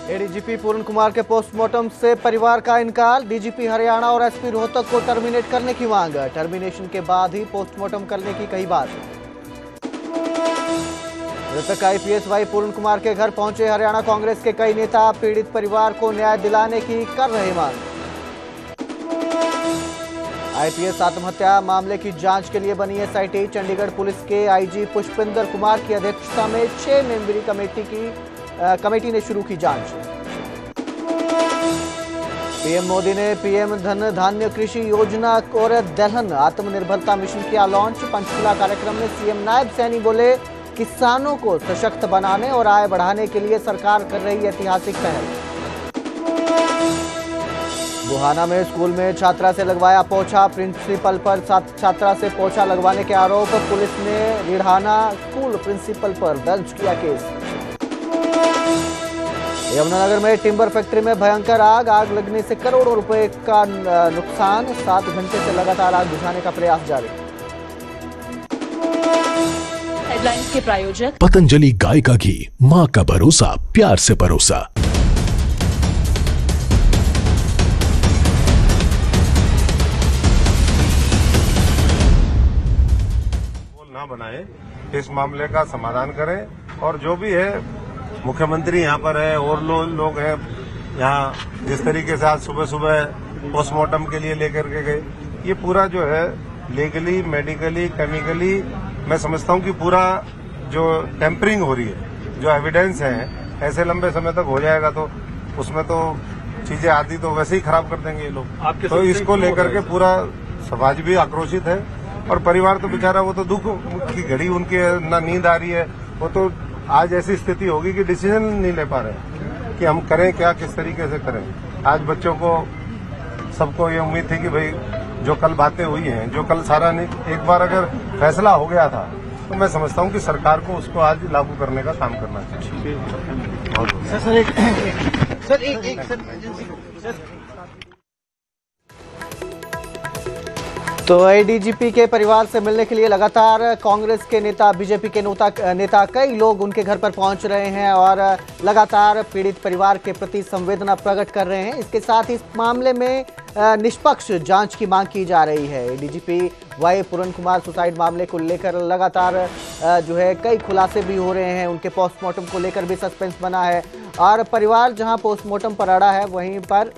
ADGP पूर्ण कुमार के postmortem से परिवार का इनकार। डीजीपी हरियाणा और एसपी रोहतक को टर्मिनेट करने की मांग। टर्मिनेशन के बाद ही पोस्टमार्टम करने की कही बात। मृतक आईपीएस वाई पूर्ण कुमार के घर पहुंचे हरियाणा कांग्रेस के कई नेता। पीड़ित परिवार को न्याय दिलाने की कर रहे मांग। आईपीएस आत्महत्या मामले की जांच के लिए बनी एसआईटी। चंडीगढ़ पुलिस के आईजी पुष्पिंदर कुमार की अध्यक्षता में 6 मेंबरी कमेटी ने शुरू की जांच। पीएम मोदी ने पीएम धन धान्य कृषि योजना और दलहन आत्मनिर्भरता मिशन किया लॉन्च। पंचकुला कार्यक्रम में सीएम नायब सैनी बोले, किसानों को सशक्त बनाने और आय बढ़ाने के लिए सरकार कर रही ऐतिहासिक पहल। बुहाना में स्कूल में छात्रा से लगवाया पोछा। प्रिंसिपल पर छात्रा से पोछा लगवाने के आरोप। पुलिस ने रिढ़ाना स्कूल प्रिंसिपल पर दर्ज किया केस। यमुनानगर में टिम्बर फैक्ट्री में भयंकर आग लगने से करोड़ों रुपए का नुकसान। 7 घंटे से लगातार आग बुझाने का प्रयास जारी। हेडलाइंस के प्रायोजक पतंजलि गाय का घी, माँ का भरोसा, प्यार से परोसा। ना बनाए, इस मामले का समाधान करें और जो भी है, मुख्यमंत्री यहाँ पर है और लोग हैं यहाँ। जिस तरीके से आज सुबह सुबह पोस्टमार्टम के लिए लेकर के गए, ये पूरा जो है लीगली, मेडिकली, केमिकली, मैं समझता हूँ कि पूरा जो टेम्परिंग हो रही है, जो एविडेंस है, ऐसे लंबे समय तक हो जाएगा तो उसमें तो चीजें आदि तो वैसे ही खराब कर देंगे ये लोग। तो इसको लेकर के पूरा समाज भी आक्रोशित है और परिवार तो बेचारा, वो तो दुख की घड़ी उनके ना नींद आ रही है। वो तो आज ऐसी स्थिति होगी कि डिसीजन नहीं ले पा रहे कि हम करें क्या, किस तरीके से करें। आज बच्चों को, सबको ये उम्मीद थी कि भाई जो कल बातें हुई हैं, जो कल सारा नहीं, एक बार अगर फैसला हो गया था तो मैं समझता हूं कि सरकार को उसको आज लागू करने का काम करना चाहिए। तो एडीजीपी के परिवार से मिलने के लिए लगातार कांग्रेस के नेता, बीजेपी के नेता कई लोग उनके घर पर पहुंच रहे हैं और लगातार पीड़ित परिवार के प्रति संवेदना प्रकट कर रहे हैं। इसके साथ इस मामले में निष्पक्ष जांच की मांग की जा रही है। एडीजीपी वाई पूर्ण कुमार सुसाइड मामले को लेकर लगातार जो है कई खुलासे भी हो रहे हैं। उनके पोस्टमार्टम को लेकर भी सस्पेंस बना है और परिवार जहां पोस्टमार्टम पर अड़ा है, वहीं पर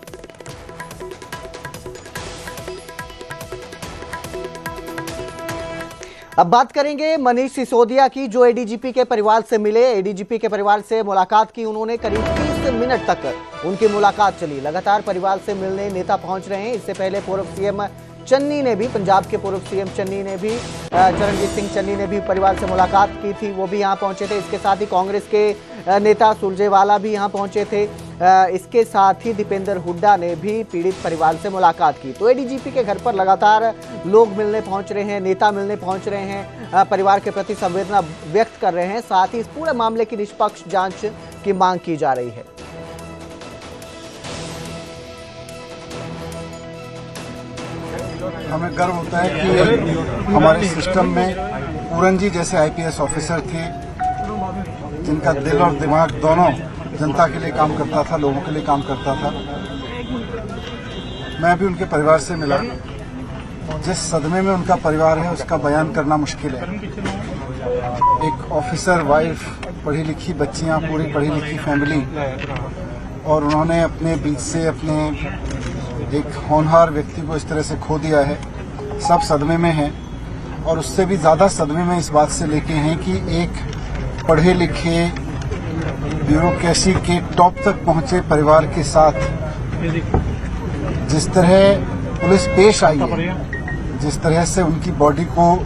अब बात करेंगे मनीष सिसोदिया की, जो एडीजीपी के परिवार से मिले। एडीजीपी के परिवार से मुलाकात की उन्होंने। करीब 30 मिनट तक उनकी मुलाकात चली। लगातार परिवार से मिलने नेता पहुंच रहे हैं। इससे पहले पूर्व सीएम चन्नी ने भी, पंजाब के पूर्व सीएम चन्नी ने भी, चरणजीत सिंह चन्नी ने भी परिवार से मुलाकात की थी, वो भी यहाँ पहुंचे थे। इसके साथ ही कांग्रेस के नेता सुरजेवाला भी यहाँ पहुंचे थे। इसके साथ ही दीपेंद्र हुड्डा ने भी पीड़ित परिवार से मुलाकात की। तो एडीजीपी के घर पर लगातार लोग मिलने पहुंच रहे हैं, नेता मिलने पहुंच रहे हैं, परिवार के प्रति संवेदना व्यक्त कर रहे हैं। साथ ही इस पूरे मामले की निष्पक्ष जांच की मांग की जा रही है। हमें गर्व होता है कि हमारे सिस्टम में पूरन जी जैसे आईपीएस ऑफिसर थे, जिनका दिल और दिमाग दोनों जनता के लिए काम करता था, लोगों के लिए काम करता था। मैं भी उनके परिवार से मिला। जिस सदमे में उनका परिवार है उसका बयान करना मुश्किल है। एक ऑफिसर वाइफ, पढ़ी लिखी बच्चियां, पूरी पढ़ी लिखी फैमिली, और उन्होंने अपने बीच से अपने एक होनहार व्यक्ति को इस तरह से खो दिया है। सब सदमे में हैं और उससे भी ज्यादा सदमे में इस बात से लेके हैं कि एक पढ़े लिखे ब्यूरोक्रेसी के टॉप तक पहुंचे परिवार के साथ जिस तरह पुलिस पेश आई है, जिस तरह से उनकी बॉडी को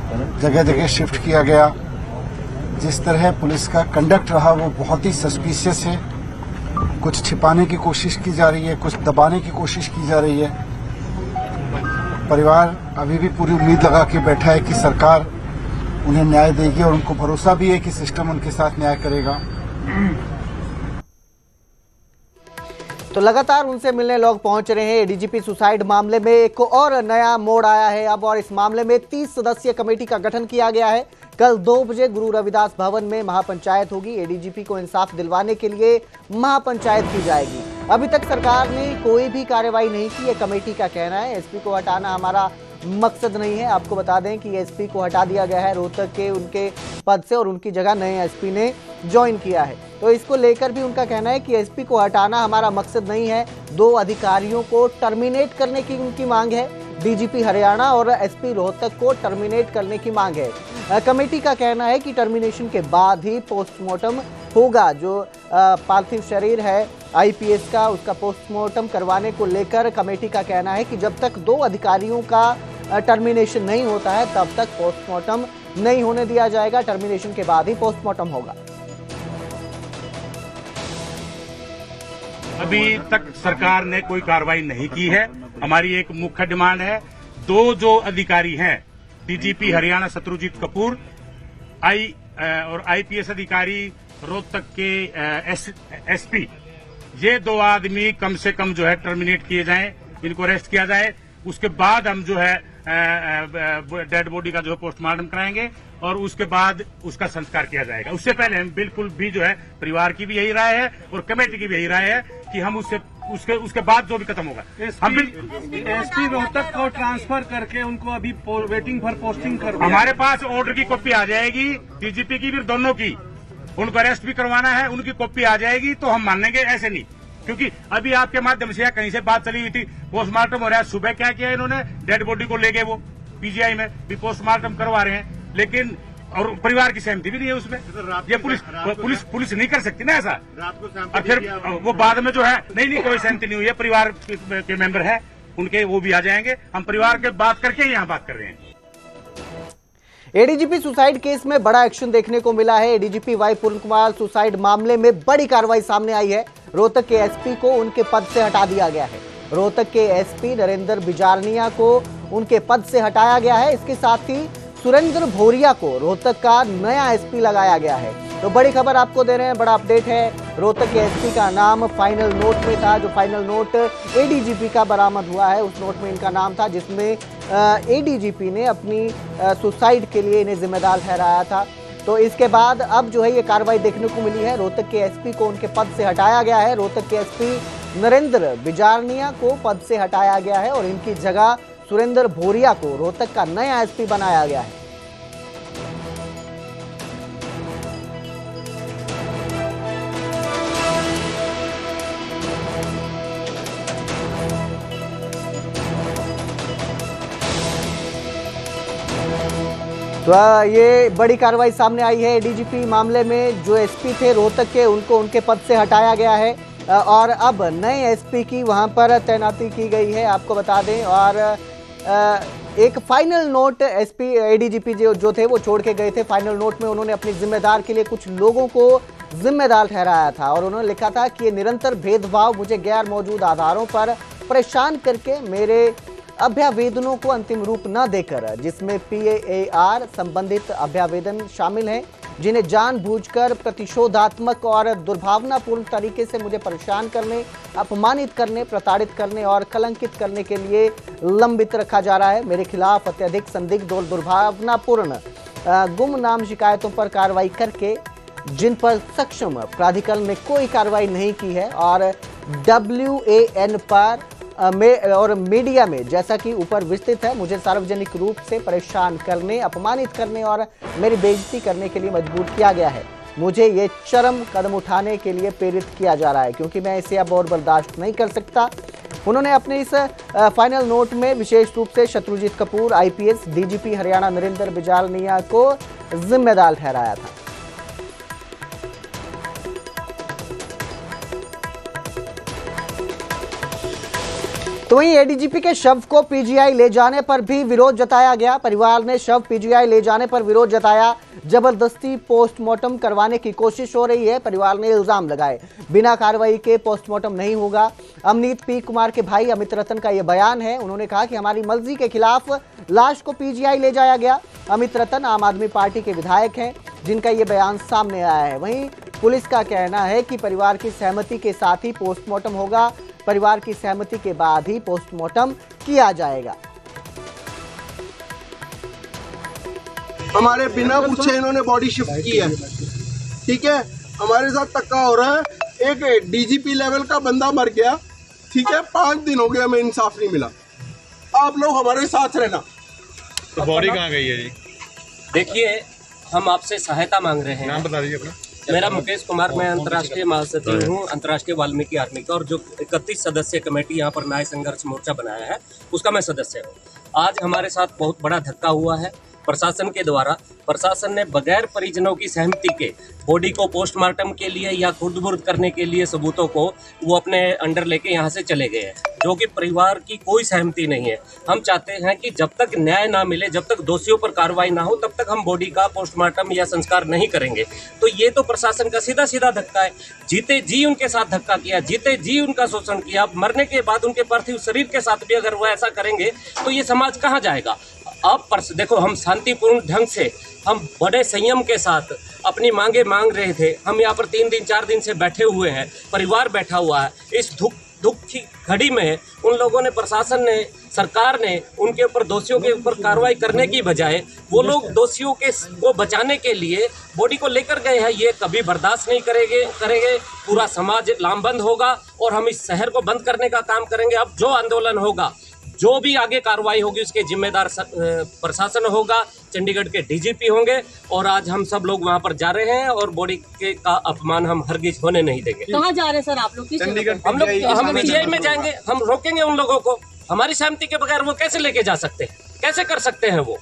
जगह जगह शिफ्ट किया गया, जिस तरह पुलिस का कंडक्ट रहा, वो बहुत ही सस्पिशियस है। कुछ छिपाने की कोशिश की जा रही है, कुछ दबाने की कोशिश की जा रही है। परिवार अभी भी पूरी उम्मीद लगा के बैठा है कि सरकार उन्हें न्याय देगी और उनको भरोसा भी है कि सिस्टम उनके साथ न्याय करेगा। तो लगातार उनसे मिलने लोग पहुंच रहे हैं। एडीजीपी सुसाइड मामले में एक और नया मोड़ आया है अब, और इस मामले में 30 सदस्यीय कमेटी का गठन किया गया है। कल 2 बजे गुरु रविदास भवन में महापंचायत होगी। एडीजीपी को इंसाफ दिलवाने के लिए महापंचायत की जाएगी। अभी तक सरकार ने कोई भी कार्रवाई नहीं की, ये कमेटी का कहना है। एसपी को हटाना हमारा मकसद नहीं है। आपको बता दें कि एसपी को हटा दिया गया है रोहतक के उनके पद से और उनकी जगह नए एसपी ने ज्वाइन किया है। तो इसको लेकर भी उनका कहना है कि एसपी को हटाना हमारा मकसद नहीं है। 2 अधिकारियों को टर्मिनेट करने की उनकी मांग है। डीजीपी हरियाणा और एसपी रोहतक को टर्मिनेट करने की मांग है। कमेटी का कहना है कि टर्मिनेशन के बाद ही पोस्टमार्टम होगा। जो पार्थिव शरीर है आईपीएस का, उसका पोस्टमार्टम करवाने को लेकर कमेटी का कहना है कि जब तक 2 अधिकारियों का टर्मिनेशन नहीं होता है तब तक पोस्टमार्टम नहीं होने दिया जाएगा। टर्मिनेशन के बाद ही पोस्टमार्टम होगा। अभी तक सरकार ने कोई कार्रवाई नहीं की है। हमारी एक मुख्य डिमांड है, 2 जो अधिकारी हैं, डीजीपी हरियाणा शत्रुजीत कपूर और आईपीएस अधिकारी रोहतक के एसपी, ये 2 आदमी कम से कम जो है टर्मिनेट किए जाएं, इनको अरेस्ट किया जाए। उसके बाद हम जो है डेड बॉडी का जो है पोस्टमार्टम कराएंगे और उसके बाद उसका संस्कार किया जाएगा। उससे पहले हम बिल्कुल भी जो है, परिवार की भी यही राय है और कमेटी की भी यही राय है कि हम उसके बाद जो भी खत्म होगा, हम एसपी रोहतक को ट्रांसफर करके उनको अभी वेटिंग फॉर पोस्टिंग कर। हमारे पास ऑर्डर की कॉपी आ जाएगी, डीजीपी की भी, दोनों की। उनको अरेस्ट भी करवाना है, उनकी कॉपी आ जाएगी तो हम मानेंगे, ऐसे नहीं। क्योंकि अभी आपके माध्यम से कहीं से बात चली हुई थी, पोस्टमार्टम हो रहा है। सुबह क्या किया इन्होंने, डेड बॉडी को ले गए वो पीजीआई में, भी पोस्टमार्टम करवा रहे हैं, लेकिन और परिवार की सहमति भी नहीं है उसमें। ये पुलिस नहीं कर सकती ना ऐसा। और फिर वो बाद में जो है नहीं कोई सहमति नहीं हुई है, परिवार के मेंबर है उनके, वो भी आ जाएंगे। हम परिवार के बात करके यहाँ बात कर रहे हैं। एडीजीपी सुसाइड केस में बड़ा एक्शन देखने को मिला है। एडीजीपी वाई पूर्ण कुमार सुसाइड मामले में बड़ी कार्रवाई सामने आई है। रोहतक के एसपी को उनके पद से हटा दिया गया है। रोहतक के एसपी नरेंद्र बिजारनिया को उनके पद से हटाया गया है। इसके साथ ही सुरेंद्र भोरिया को रोहतक का नया एसपी लगाया गया है। तो बड़ी खबर आपको दे रहे हैं, बड़ा अपडेट है। रोहतक के एसपी का नाम फाइनल नोट में था, जो फाइनल नोट एडीजीपी का बरामद हुआ है, उस नोट में इनका नाम था, जिसमें एडीजीपी ने अपनी सुसाइड के लिए इन्हें जिम्मेदार ठहराया था। तो इसके बाद अब जो है ये कार्रवाई देखने को मिली है। रोहतक के एसपी को उनके पद से हटाया गया है। रोहतक के एसपी नरेंद्र बिजारनिया को पद से हटाया गया है और इनकी जगह सुरेंद्र भोरिया को रोहतक का नया एसपी बनाया गया है। तो ये बड़ी कार्रवाई सामने आई है। डीजीपी मामले में जो एसपी थे रोहतक के, उनको उनके पद से हटाया गया है और अब नए एसपी की वहां पर तैनाती की गई है, आपको बता दें। और एक फाइनल नोट एसपी एडीजीपी जो थे वो छोड़ के गए थे। फाइनल नोट में उन्होंने अपनी जिम्मेदार के लिए कुछ लोगों को जिम्मेदार ठहराया था और उन्होंने लिखा था कि ये निरंतर भेदभाव मुझे गैर मौजूद आधारों पर परेशान करके मेरे अभ्यावेदनों को अंतिम रूप न देकर, जिसमें PAAR संबंधित अभ्यावेदन शामिल हैं, जिन्हें जानबूझकर प्रतिशोधात्मक और दुर्भावनापूर्ण तरीके से मुझे परेशान करने, अपमानित करने, प्रताड़ित करने और कलंकित करने के लिए लंबित रखा जा रहा है। मेरे खिलाफ अत्यधिक संदिग्ध और दुर्भावनापूर्ण गुमनाम शिकायतों पर कार्रवाई करके, जिन पर सक्षम प्राधिकरण ने कोई कार्रवाई नहीं की है, और WAN पर और मीडिया में, जैसा कि ऊपर विस्तृत है, मुझे सार्वजनिक रूप से परेशान करने, अपमानित करने और मेरी बेइज्जती करने के लिए मजबूर किया गया है। मुझे ये चरम कदम उठाने के लिए प्रेरित किया जा रहा है, क्योंकि मैं इसे अब और बर्दाश्त नहीं कर सकता। उन्होंने अपने इस फाइनल नोट में विशेष रूप से शत्रुजीत कपूर, IPS, DGP हरियाणा नरेंद्र बिजारनिया को जिम्मेदार ठहराया था। तो वहीं एडीजीपी के शव को पीजीआई ले जाने पर भी विरोध जताया गया। परिवार ने शव पीजीआई ले जाने पर विरोध जताया। जबरदस्ती पोस्टमार्टम करवाने की कोशिश हो रही है। परिवार ने इल्जाम लगाए, बिना कार्रवाई के पोस्टमार्टम नहीं होगा। अमनीत P कुमार के भाई अमित रतन का यह बयान है। उन्होंने कहा कि हमारी मर्जी के खिलाफ लाश को पीजीआई ले जाया गया। अमित रतन आम आदमी पार्टी के विधायक हैं, जिनका ये बयान सामने आया है। वहीं पुलिस का कहना है कि परिवार की सहमति के साथ ही पोस्टमार्टम होगा। परिवार की सहमति के बाद ही पोस्टमार्टम किया जाएगा। हमारे बिना पूछे इन्होंने बॉडी शिफ्ट की है। ठीक है, हमारे साथ धक्का हो रहा है। एक डीजीपी लेवल का बंदा मर गया। ठीक है, 5 दिन हो गए, हमें इंसाफ नहीं मिला। आप लोग हमारे साथ रहना। तो बॉडी कहाँ गई है जी? देखिए, हम आपसे सहायता मांग रहे हैं। नाम बता दीजिए अपना। मेरा मुकेश कुमार, मैं अंतर्राष्ट्रीय महासचिव हूँ अंतर्राष्ट्रीय वाल्मीकि आर्मी का, और जो 31 सदस्य कमेटी यहाँ पर न्याय संघर्ष मोर्चा बनाया है उसका मैं सदस्य हूँ। आज हमारे साथ बहुत बड़ा धक्का हुआ है प्रशासन के द्वारा। प्रशासन ने बगैर परिजनों की सहमति के बॉडी को पोस्टमार्टम के लिए या खुर्द-बुर्द करने के लिए सबूतों को वो अपने अंडर लेके यहाँ से चले गए हैं, जो कि परिवार की कोई सहमति नहीं है। हम चाहते हैं कि जब तक न्याय ना मिले, जब तक दोषियों पर कार्रवाई ना हो, तब तक हम बॉडी का पोस्टमार्टम या संस्कार नहीं करेंगे। तो ये तो प्रशासन का सीधा सीधा धक्का है। जीते जी उनके साथ धक्का किया, जीते जी उनका शोषण किया, मरने के बाद उनके पार्थिव शरीर के साथ भी अगर वो ऐसा करेंगे तो ये समाज कहाँ जाएगा। अब देखो, हम शांतिपूर्ण ढंग से, हम बड़े संयम के साथ अपनी मांगे मांग रहे थे। हम यहाँ पर 3 दिन 4 दिन से बैठे हुए हैं, परिवार बैठा हुआ है। इस दुख की घड़ी में उन लोगों ने, प्रशासन ने, सरकार ने उनके ऊपर, दोषियों के ऊपर कार्रवाई करने की बजाय वो लोग दोषियों को बचाने के लिए बॉडी को लेकर गए हैं। ये कभी बर्दाश्त नहीं करेंगे। पूरा समाज लामबंद होगा और हम इस शहर को बंद करने का काम करेंगे। अब जो आंदोलन होगा, जो भी आगे कार्रवाई होगी, उसके जिम्मेदार प्रशासन होगा, चंडीगढ़ के डीजीपी होंगे, और आज हम सब लोग वहां पर जा रहे हैं और बॉडी का अपमान हम हरगिज होने नहीं देंगे। कहाँ जा रहे हैं सर आप लोग? हम पीजीआई में जाएंगे, हम रोकेंगे उन लोगों को। हमारी सहमति के बगैर वो कैसे लेके जा सकते हैं, कैसे कर सकते हैं वो?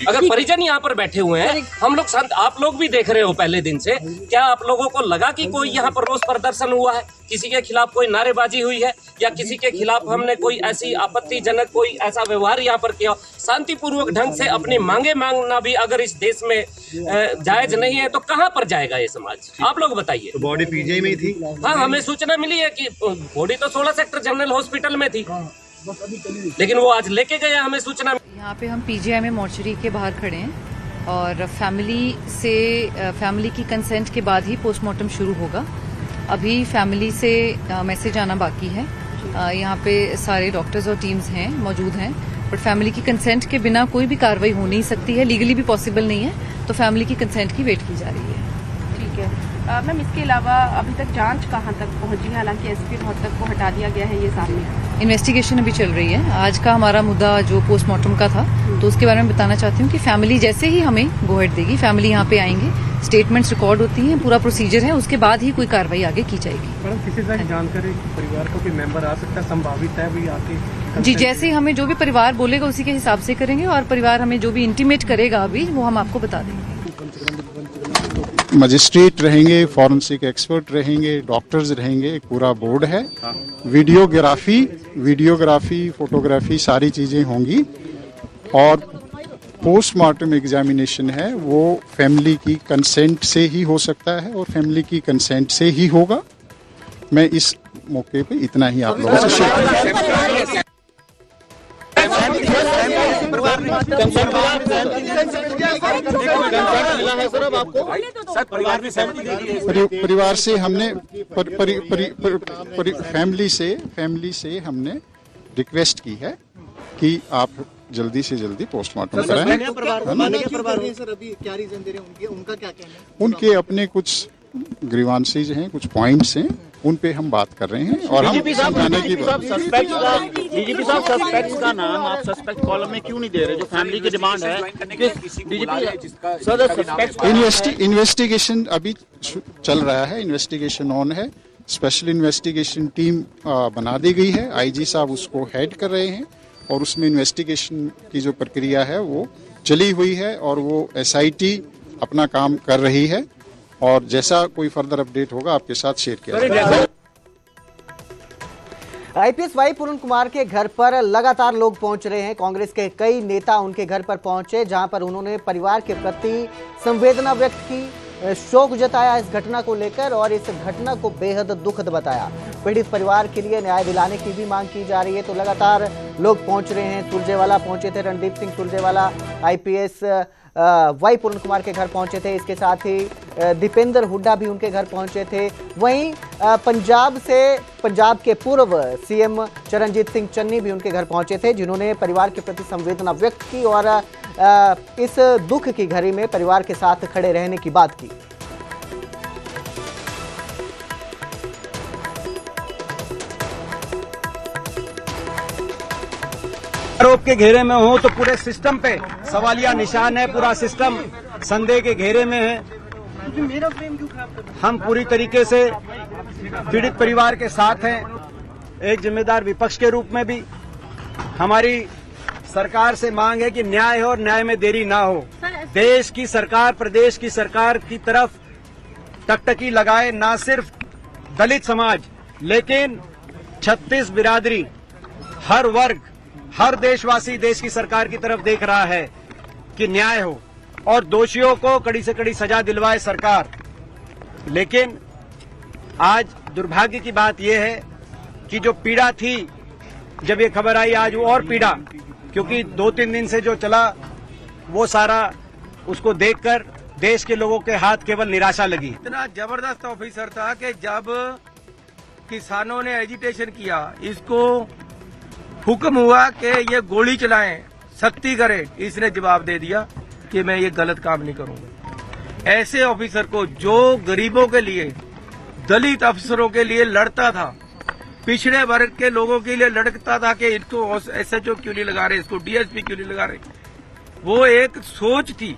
अगर परिजन यहाँ पर बैठे हुए हैं, हम लोग शांत, आप लोग भी देख रहे हो पहले दिन से, क्या आप लोगों को लगा कि कोई यहाँ पर रोष प्रदर्शन हुआ है, किसी के खिलाफ कोई नारेबाजी हुई है, या किसी के खिलाफ हमने कोई ऐसी आपत्तिजनक कोई ऐसा व्यवहार यहाँ पर किया? शांतिपूर्वक ढंग से अपनी मांगे मांगना भी अगर इस देश में जायज नहीं है तो कहाँ पर जाएगा ये समाज? आप लोग बताइए। तो बॉडी पीजीआई में ही थी? हाँ, हमें सूचना मिली है कि बॉडी तो 16 सेक्टर जनरल हॉस्पिटल में थी, लेकिन वो आज लेके गए, हमें सूचना। यहाँ पे हम पीजीआई में मोर्चरी के बाहर खड़े हैं और फैमिली की कंसेंट के बाद ही पोस्टमार्टम शुरू होगा। अभी फैमिली से मैसेज आना बाकी है। यहाँ पे सारे डॉक्टर्स और टीम्स हैं, मौजूद हैं, बट फैमिली की कंसेंट के बिना कोई भी कार्रवाई हो नहीं सकती है, लीगली भी पॉसिबल नहीं है। तो फैमिली की कंसेंट की वेट की जा रही है। ठीक है मैम, इसके अलावा अभी तक जांच कहाँ तक पहुंची है? हालांकि एसपी रोहतक को हटा दिया गया है, ये सामने इन्वेस्टिगेशन अभी चल रही है। आज का हमारा मुद्दा जो पोस्टमार्टम का था, तो उसके बारे में बताना चाहती हूँ कि फैमिली जैसे ही हमें गो अहेड देगी, फैमिली यहाँ पे आएंगे, स्टेटमेंट्स रिकॉर्ड होती हैं, पूरा प्रोसीजर है, उसके बाद ही कोई कार्रवाई आगे की जाएगी। मैडम, किसी तरह जानकारी परिवार को कोई मेंबर आ सकता है, संभावित है भी आके? जी, जैसे हमें जो भी परिवार बोलेगा उसी के हिसाब से करेंगे, और परिवार हमें जो भी इंटीमेट करेगा अभी वो हम आपको बता देंगे। मजिस्ट्रेट रहेंगे, फॉरेंसिक एक्सपर्ट रहेंगे, डॉक्टर्स रहेंगे, एक पूरा बोर्ड है। वीडियोग्राफी, फोटोग्राफी सारी चीज़ें होंगी। और पोस्टमार्टम एग्जामिनेशन है वो फैमिली की कंसेंट से ही हो सकता है और फैमिली की कंसेंट से ही होगा। मैं इस मौके पे इतना ही आप लोगों से शेयर परिवार से हमने फैमिली से हमने रिक्वेस्ट की है कि आप जल्दी से जल्दी पोस्टमार्टम कराएं। उनके अपने कुछ ग्रीवांसेज हैं, कुछ पॉइंट्स हैं, उन पे हम बात कर रहे हैं। और हम समझाने की डीजीपी साहब सस्पेक्ट्स का नाम आप सस्पेक्ट कॉलम में क्यों नहीं दे रहे? जो फैमिली की डिमांड है, इन्वेस्टिगेशन अभी चल रहा है, इन्वेस्टिगेशन ऑन है। स्पेशल इन्वेस्टिगेशन टीम बना दी गई है, आईजी साहब उसको हेड कर रहे हैं, और उसमें इन्वेस्टिगेशन की जो प्रक्रिया है वो चली हुई है, और वो एसआईटी अपना काम कर रही है, और जैसा कोई फर्दर अपडेट होगा आपके साथ शेयर किया जाएगा। आईपीएस वाई पूर्ण कुमार के घर पर लगातार लोग पहुंच रहे हैं। कांग्रेस के कई नेता उनके घर पर पहुंचे, जहां पर उन्होंने परिवार के प्रति संवेदना व्यक्त की, शोक जताया इस घटना को लेकर, और इस घटना को बेहद दुखद बताया। पीड़ित परिवार के लिए न्याय दिलाने की भी मांग की जा रही है। तो लगातार लोग पहुंच रहे हैं। सुरजेवाला पहुंचे थे, रणदीप सिंह सुरजेवाला आईपीएस वाई पूर्ण कुमार के घर पहुंचे थे। इसके साथ ही दीपेंद्र हुड्डा भी उनके घर पहुंचे थे। वहीं पंजाब के पूर्व सीएम चरणजीत सिंह चन्नी भी उनके घर पहुंचे थे, जिन्होंने परिवार के प्रति संवेदना व्यक्त की और इस दुख की घड़ी में परिवार के साथ खड़े रहने की बात की। आरोप के घेरे में हो तो पूरे सिस्टम पे सवालिया निशान है, पूरा सिस्टम संदेह के घेरे में है। हम पूरी तरीके से पीड़ित परिवार के साथ हैं। एक जिम्मेदार विपक्ष के रूप में भी हमारी सरकार से मांग है कि न्याय हो और न्याय में देरी ना हो। देश की सरकार, प्रदेश की सरकार की तरफ टकटकी लगाए, ना सिर्फ दलित समाज लेकिन 36 बिरादरी, हर वर्ग, हर देशवासी देश की सरकार की तरफ देख रहा है कि न्याय हो और दोषियों को कड़ी से कड़ी सजा दिलवाए सरकार। लेकिन आज दुर्भाग्य की बात यह है कि जो पीड़ा थी जब ये खबर आई, आज वो और पीड़ा, क्योंकि 2-3 दिन से जो चला वो सारा उसको देखकर देश के लोगों के हाथ केवल निराशा लगी। इतना जबरदस्त ऑफिसर था कि जब किसानों ने एजिटेशन किया, इसको हुक्म हुआ कि ये गोली चलाएं, सख्ती करें, इसने जवाब दे दिया कि मैं ये गलत काम नहीं करूंगा। ऐसे ऑफिसर को जो गरीबों के लिए, दलित अफसरों के लिए लड़ता था, पिछड़े वर्ग के लोगों के लिए लड़ता था कि इनको SHO क्यों नहीं लगा रहे, इसको DSP क्यों नहीं लगा रहे, वो एक सोच थी,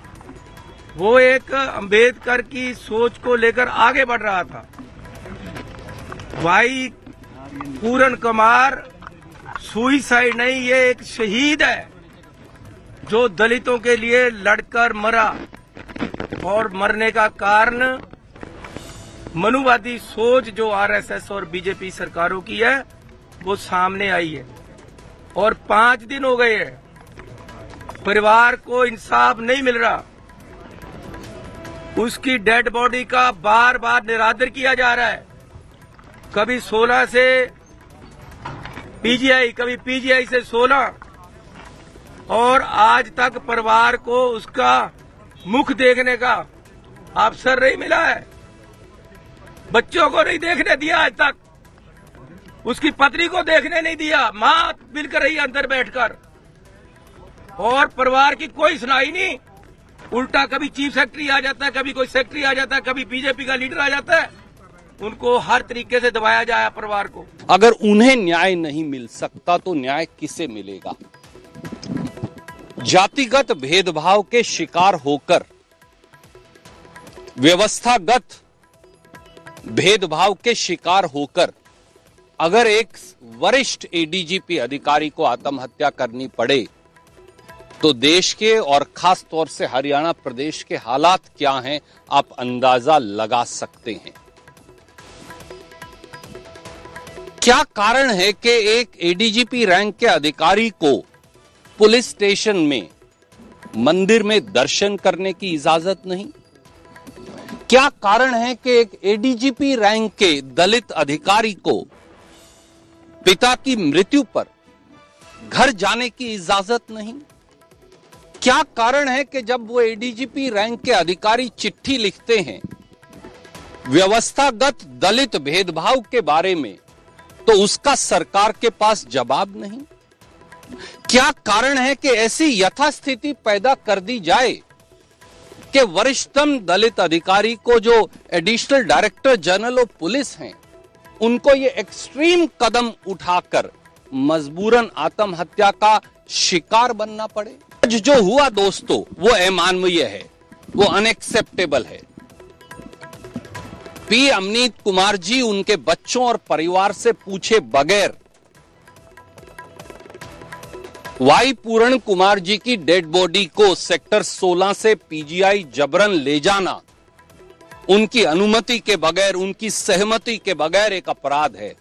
वो एक अंबेडकर की सोच को लेकर आगे बढ़ रहा था। भाई पूरन कुमार सुइसाइड नहीं, ये एक शहीद है जो दलितों के लिए लड़कर मरा और मरने का कारण मनुवादी सोच जो RSS और BJP सरकारों की है वो सामने आई है। और 5 दिन हो गए हैं, परिवार को इंसाफ नहीं मिल रहा। उसकी डेड बॉडी का बार बार निरादर किया जा रहा है, कभी 16 से PGI, कभी PGI से 16, और आज तक परिवार को उसका मुख देखने का अवसर नहीं मिला है। बच्चों को नहीं देखने दिया आज तक, उसकी पत्नी को देखने नहीं दिया, मां मिलकर रही अंदर बैठकर, और परिवार की कोई सुनाई नहीं। उल्टा कभी चीफ सेक्रेटरी आ जाता है, कभी कोई सेक्रेटरी आ जाता है, कभी BJP का लीडर आ जाता है, उनको हर तरीके से दबाया जाए परिवार को। अगर उन्हें न्याय नहीं मिल सकता तो न्याय किसे मिलेगा? जातिगत भेदभाव के शिकार होकर, व्यवस्थागत भेदभाव के शिकार होकर अगर एक वरिष्ठ ADGP अधिकारी को आत्महत्या करनी पड़े तो देश के और खास तौर से हरियाणा प्रदेश के हालात क्या हैं आप अंदाजा लगा सकते हैं। क्या कारण है कि एक ADGP रैंक के अधिकारी को पुलिस स्टेशन में, मंदिर में दर्शन करने की इजाजत नहीं? क्या कारण है कि एक ADGP रैंक के दलित अधिकारी को पिता की मृत्यु पर घर जाने की इजाजत नहीं? क्या कारण है कि जब वो ADGP रैंक के अधिकारी चिट्ठी लिखते हैं व्यवस्थागत दलित भेदभाव के बारे में तो उसका सरकार के पास जवाब नहीं? क्या कारण है कि ऐसी यथास्थिति पैदा कर दी जाए कि वरिष्ठतम दलित अधिकारी को, जो additional director general of police हैं, उनको ये एक्सट्रीम कदम उठाकर मजबूरन आत्महत्या का शिकार बनना पड़े? आज जो हुआ दोस्तों वो अमानवीय है, वो अनएक्सेप्टेबल है। P. अमनीत कुमार जी उनके बच्चों और परिवार से पूछे बगैर Y. पूरण कुमार जी की डेड बॉडी को सेक्टर 16 से PGI जबरन ले जाना, उनकी अनुमति के बगैर, उनकी सहमति के बगैर एक अपराध है।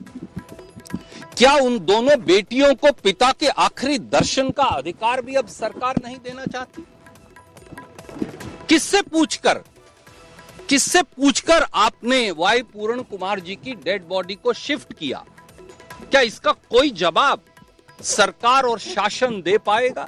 क्या उन दोनों बेटियों को पिता के आखिरी दर्शन का अधिकार भी अब सरकार नहीं देना चाहती? किससे पूछकर आपने Y. पूरण कुमार जी की डेड बॉडी को शिफ्ट किया? क्या इसका कोई जवाब सरकार और शासन दे पाएगा?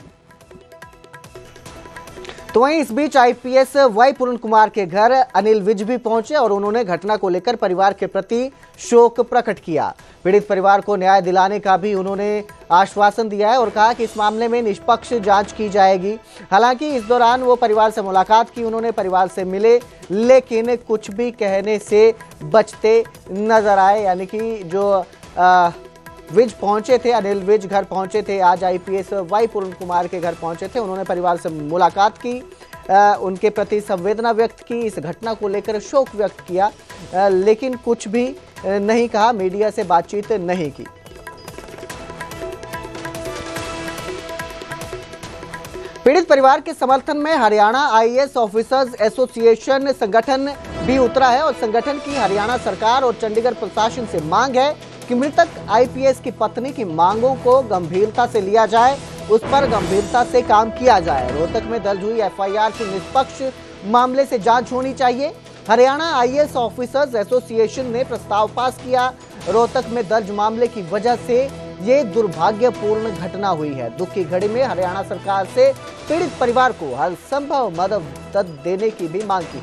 तो वहीं इस बीच आईपीएस वाई पूर्ण कुमार के घर अनिल विज भी पहुंचे और उन्होंने घटना को लेकर परिवार के प्रति शोक प्रकट किया। पीड़ित परिवार को न्याय दिलाने का भी उन्होंने आश्वासन दिया है और कहा कि इस मामले में निष्पक्ष जांच की जाएगी। हालांकि इस दौरान वो परिवार से मुलाकात की, उन्होंने परिवार से मिले, लेकिन कुछ भी कहने से बचते नजर आए। यानी कि जो विज पहुंचे थे, अनिल विज घर पहुंचे थे, आज आईपीएस वाई पूर्ण कुमार के घर पहुंचे थे। उन्होंने परिवार से मुलाकात की, उनके प्रति संवेदना व्यक्त की, इस घटना को लेकर शोक व्यक्त किया, लेकिन कुछ भी नहीं कहा, मीडिया से बातचीत नहीं की। पीड़ित परिवार के समर्थन में हरियाणा आईएएस ऑफिसर्स एसोसिएशन संगठन भी उतरा है और संगठन की हरियाणा सरकार और चंडीगढ़ प्रशासन से मांग है कि मृतक आईपीएस की पत्नी की मांगों को गंभीरता से लिया जाए, उस पर गंभीरता से काम किया जाए। रोहतक में दर्ज हुई एफआईआर की निष्पक्ष मामले से जांच होनी चाहिए। हरियाणा आईएएस ऑफिसर्स एसोसिएशन ने प्रस्ताव पास किया। रोहतक में दर्ज मामले की वजह से ये दुर्भाग्यपूर्ण घटना हुई है। दुख की घड़ी में हरियाणा सरकार से पीड़ित परिवार को हर संभव मदद देने की भी मांग की।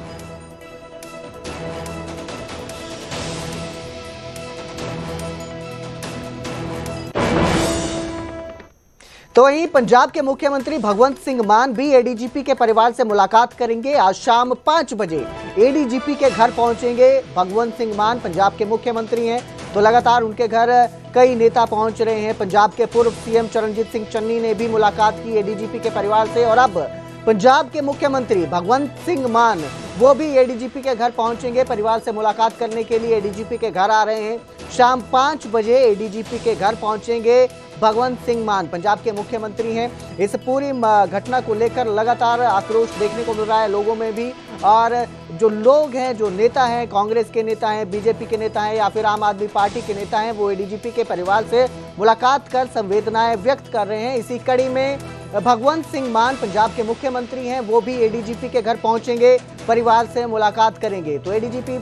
तो वहीं पंजाब के मुख्यमंत्री भगवंत सिंह मान भी एडीजीपी के परिवार से मुलाकात करेंगे। आज शाम 5 बजे एडीजीपी के घर पहुंचेंगे भगवंत सिंह मान। पंजाब के मुख्यमंत्री हैं तो लगातार उनके घर कई नेता पहुंच रहे हैं। पंजाब के पूर्व सीएम चरणजीत सिंह चन्नी ने भी मुलाकात की एडीजीपी के परिवार से और अब पंजाब के मुख्यमंत्री भगवंत सिंह मान वो भी एडीजीपी के घर पहुंचेंगे, परिवार से मुलाकात करने के लिए एडीजीपी के घर आ रहे हैं। शाम 5 बजे एडीजीपी के घर पहुंचेंगे भगवंत सिंह मान, पंजाब के मुख्यमंत्री हैं। इस पूरी घटना को लेकर लगातार आक्रोश देखने को मिल रहा है लोगों में भी, और जो लोग हैं, जो नेता हैं, कांग्रेस के नेता हैं, बीजेपी के नेता हैं या फिर आम आदमी पार्टी के नेता हैं, वो एडीजीपी के परिवार से मुलाकात कर संवेदनाएं व्यक्त कर रहे हैं। इसी कड़ी में भगवंत सिंह मान पंजाब के मुख्यमंत्री हैं, वो भी एडीजीपी के घर पहुंचेंगे, परिवार से मुलाकात करेंगे। तो एडीजीपी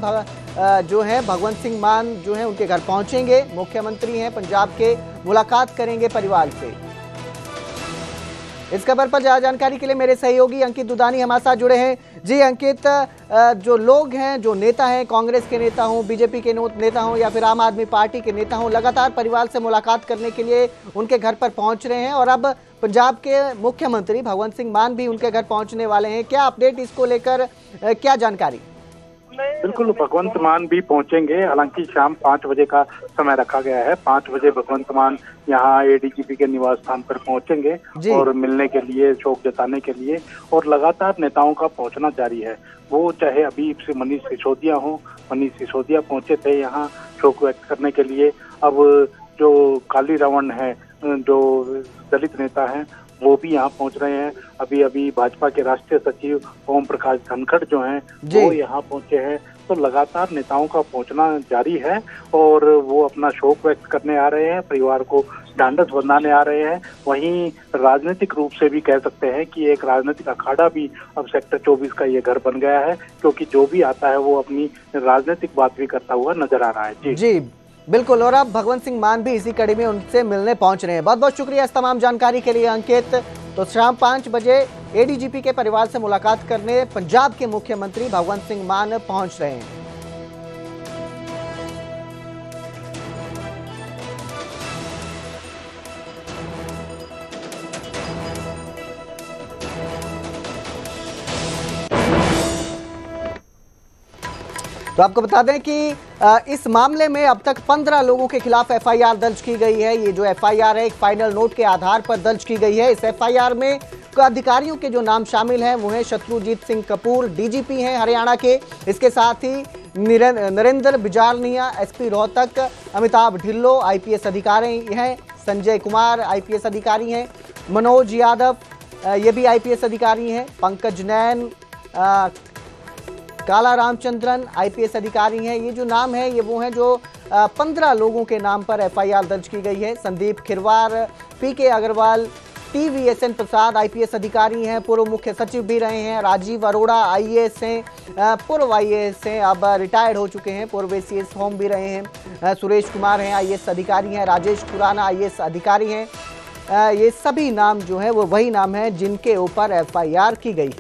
जो है भगवंत सिंह मान जो है उनके घर पहुंचेंगे, मुख्यमंत्री हैं पंजाब के, मुलाकात करेंगे परिवार से। इस खबर पर ज्यादा जानकारी के लिए मेरे सहयोगी अंकित दुदानी हमारे साथ जुड़े हैं। जी अंकित, जो लोग हैं, जो नेता हैं, कांग्रेस के नेता हों, बीजेपी के नेता हों या फिर आम आदमी पार्टी के नेता हों, लगातार परिवार से मुलाकात करने के लिए उनके घर पर पहुंच रहे हैं और अब पंजाब के मुख्यमंत्री भगवंत सिंह मान भी उनके घर पहुंचने वाले हैं। क्या अपडेट इसको लेकर, क्या जानकारी? बिल्कुल, भगवंत मान भी पहुंचेंगे। हालांकि शाम 5 बजे का समय रखा गया है। 5 बजे भगवंत मान यहाँ एडीजीपी के निवास स्थान पर पहुंचेंगे और मिलने के लिए, शोक जताने के लिए, और लगातार नेताओं का पहुंचना जारी है। वो चाहे अभी से मनीष सिसोदिया हो, मनीष सिसोदिया पहुंचे थे यहाँ शोक व्यक्त करने के लिए। अब जो काली रावण है, जो दलित नेता है, वो भी यहाँ पहुंच रहे हैं। अभी भाजपा के राष्ट्रीय सचिव ओम प्रकाश धनखड़ जो हैं वो यहाँ पहुंचे हैं। तो लगातार नेताओं का पहुंचना जारी है और वो अपना शोक व्यक्त करने आ रहे हैं, परिवार को ढांढस बंधाने आ रहे हैं। वहीं राजनीतिक रूप से भी कह सकते हैं कि एक राजनीतिक अखाड़ा भी अब सेक्टर 24 का ये घर बन गया है, क्योंकि जो भी आता है वो अपनी राजनीतिक बात भी करता हुआ नजर आ रहा है। जी बिल्कुल, और अब भगवंत सिंह मान भी इसी कड़ी में उनसे मिलने पहुंच रहे हैं। बहुत बहुत शुक्रिया इस तमाम जानकारी के लिए अंकित। तो शाम 5 बजे एडीजीपी के परिवार से मुलाकात करने पंजाब के मुख्यमंत्री भगवंत सिंह मान पहुंच रहे हैं। तो आपको बता दें कि इस मामले में अब तक 15 लोगों के खिलाफ एफआईआर दर्ज की गई है। ये जो एफआईआर है एक फाइनल नोट के आधार पर दर्ज की गई है। इस एफआईआर में अधिकारियों के जो नाम शामिल हैं वो हैं शत्रुजीत सिंह कपूर, डीजीपी हैं हरियाणा के। इसके साथ ही नरेंद्र बिजारनिया, एसपी रोहतक, अमिताभ ढिल्लो आईपीएस अधिकारी हैं, संजय कुमार आईपीएस अधिकारी हैं, मनोज यादव ये भी आईपीएस अधिकारी हैं, पंकज नैन, काला रामचंद्रन आईपीएस अधिकारी हैं। ये जो नाम है ये वो हैं जो 15 लोगों के नाम पर एफआईआर दर्ज की गई है। संदीप खिरवार, पीके अग्रवाल, टीवीएसएन प्रसाद आईपीएस अधिकारी हैं, पूर्व मुख्य सचिव भी रहे हैं। राजीव अरोड़ा आईएएस हैं, पूर्व आईएएस हैं, अब रिटायर्ड हो चुके हैं, पूर्व एसीएस होम भी रहे हैं। सुरेश कुमार हैं आईएएस अधिकारी हैं, राजेश खुराना आईएएस अधिकारी हैं। ये सभी नाम जो है वो वही नाम है जिनके ऊपर एफआईआर की गई।